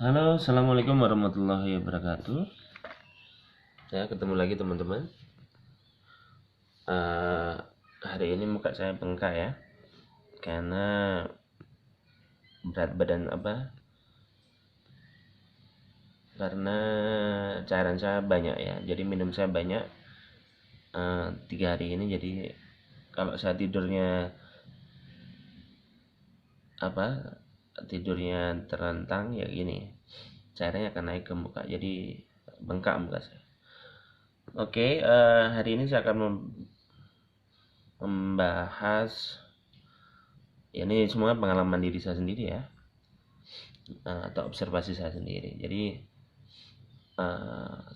Halo, assalamualaikum warahmatullahi wabarakatuh. Ya, ketemu lagi teman-teman. Eh, Hari ini muka saya bengkak ya, karena berat badan apa? Karena cairan saya banyak ya, jadi minum saya banyak. 3 hari ini, jadi kalau saya apa? Tidurnya terlentang ya gini, cairannya akan naik ke muka, jadi bengkak muka saya. Oke, hari ini saya akan membahas, ya ini semua pengalaman diri saya sendiri ya, atau observasi saya sendiri. Jadi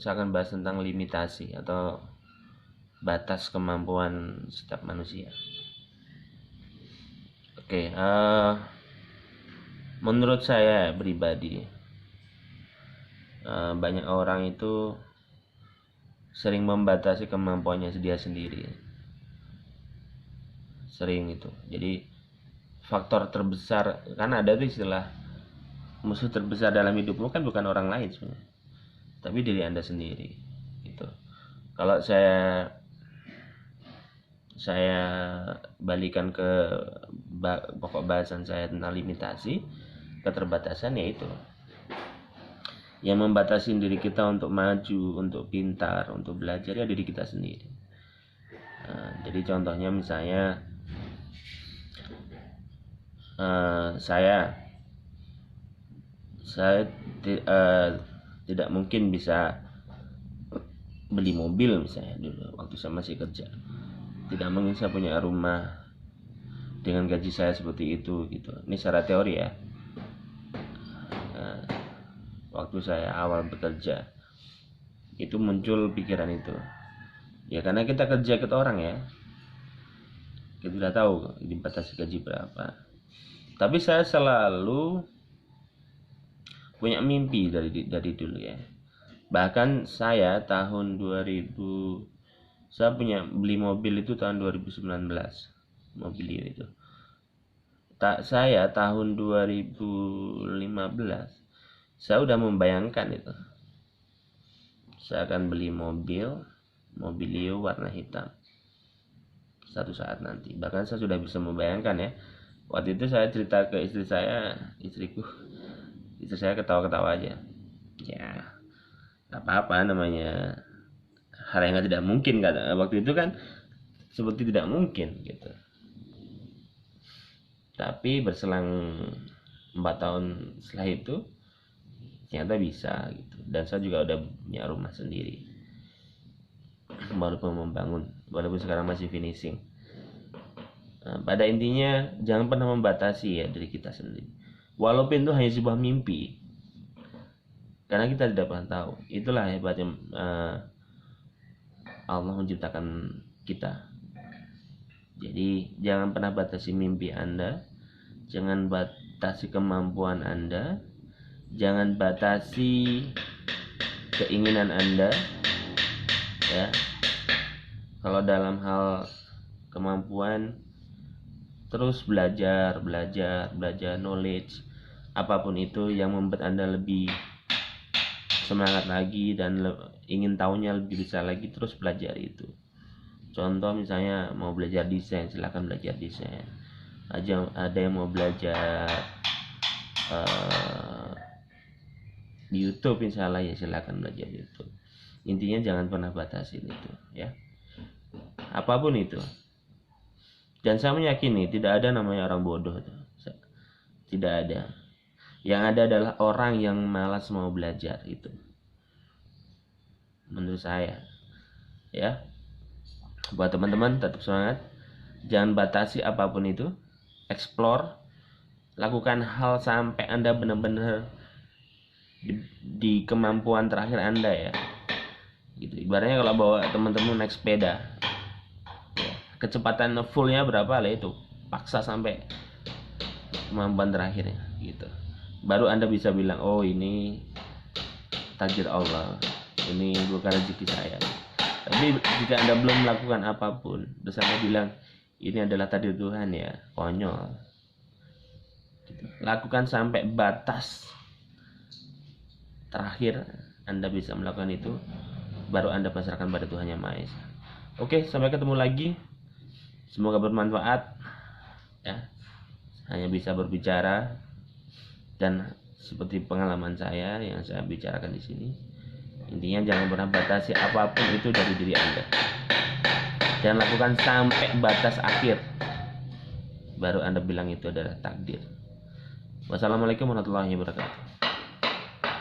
saya akan bahas tentang limitasi atau batas kemampuan setiap manusia. Oke, menurut saya pribadi, banyak orang itu sering membatasi kemampuannya dia sendiri, sering itu. Jadi faktor terbesar, karena ada tuh istilah musuh terbesar dalam hidupmu kan bukan orang lain sebenarnya, tapi diri Anda sendiri gitu. Kalau saya balikan ke pokok bahasan saya tentang limitasi, keterbatasan, yaitu yang membatasi diri kita untuk maju, untuk pintar, untuk belajar, ya diri kita sendiri. Jadi contohnya misalnya, saya tidak mungkin bisa beli mobil misalnya dulu waktu saya masih kerja. Tidak mungkin saya punya rumah dengan gaji saya seperti itu gitu. Ini secara teori ya. Waktu saya awal bekerja itu muncul pikiran itu. Ya karena kita kerja ke orang ya, kita sudah tahu dibatasi gaji berapa. Tapi saya selalu punya mimpi dari dulu ya. Bahkan saya tahun 2000, saya punya beli mobil itu tahun 2019, mobil itu. Saya tahun 2015 saya udah membayangkan itu, saya akan beli mobilio warna hitam satu saat nanti. Bahkan saya sudah bisa membayangkan ya. Waktu itu saya cerita ke istri saya ketawa-ketawa aja. Ya, gak apa-apa, namanya hal yang tidak mungkin kata waktu itu kan, seperti tidak mungkin gitu. Tapi berselang 4 tahun setelah itu ternyata bisa gitu. Dan saya juga udah punya rumah sendiri, walaupun membangun, walaupun sekarang masih finishing. Pada intinya jangan pernah membatasi ya diri kita sendiri, walaupun itu hanya sebuah mimpi, karena kita tidak pernah tahu. Itulah hebatnya Allah menciptakan kita. Jadi jangan pernah batasi mimpi Anda, jangan batasi kemampuan Anda, jangan batasi keinginan Anda ya. Kalau dalam hal kemampuan, terus belajar knowledge, apapun itu yang membuat Anda lebih semangat lagi dan ingin tahunya lebih besar lagi, terus belajar itu. Contoh misalnya mau belajar desain, silahkan belajar desain. Ada yang mau belajar di YouTube, insya Allah ya silahkan belajar di YouTube. Intinya jangan pernah batasin itu ya, apapun itu. Dan saya meyakini tidak ada namanya orang bodoh itu. Tidak ada. Yang ada adalah orang yang malas mau belajar itu, menurut saya ya. Buat teman-teman tetap semangat, jangan batasi apapun itu, explore, lakukan hal sampai Anda benar-benar di kemampuan terakhir Anda ya gitu. Ibaratnya kalau bawa teman-teman naik sepeda ya, kecepatan fullnya berapa lah, itu paksa sampai kemampuan terakhirnya gitu, baru Anda bisa bilang, oh ini takdir Allah, ini bukan rezeki saya. Tapi jika Anda belum melakukan apapun, terus Anda bilang ini adalah takdir Tuhan, ya konyol gitu. Lakukan sampai batas terakhir Anda bisa melakukan itu, baru Anda pasrahkan pada Tuhan Yang Maha Esa. Oke, sampai ketemu lagi. Semoga bermanfaat. Ya, hanya bisa berbicara dan seperti pengalaman saya yang saya bicarakan di sini. Intinya jangan pernah batasi apapun itu dari diri Anda. Dan lakukan sampai batas akhir. Baru Anda bilang itu adalah takdir. Wassalamualaikum warahmatullahi wabarakatuh.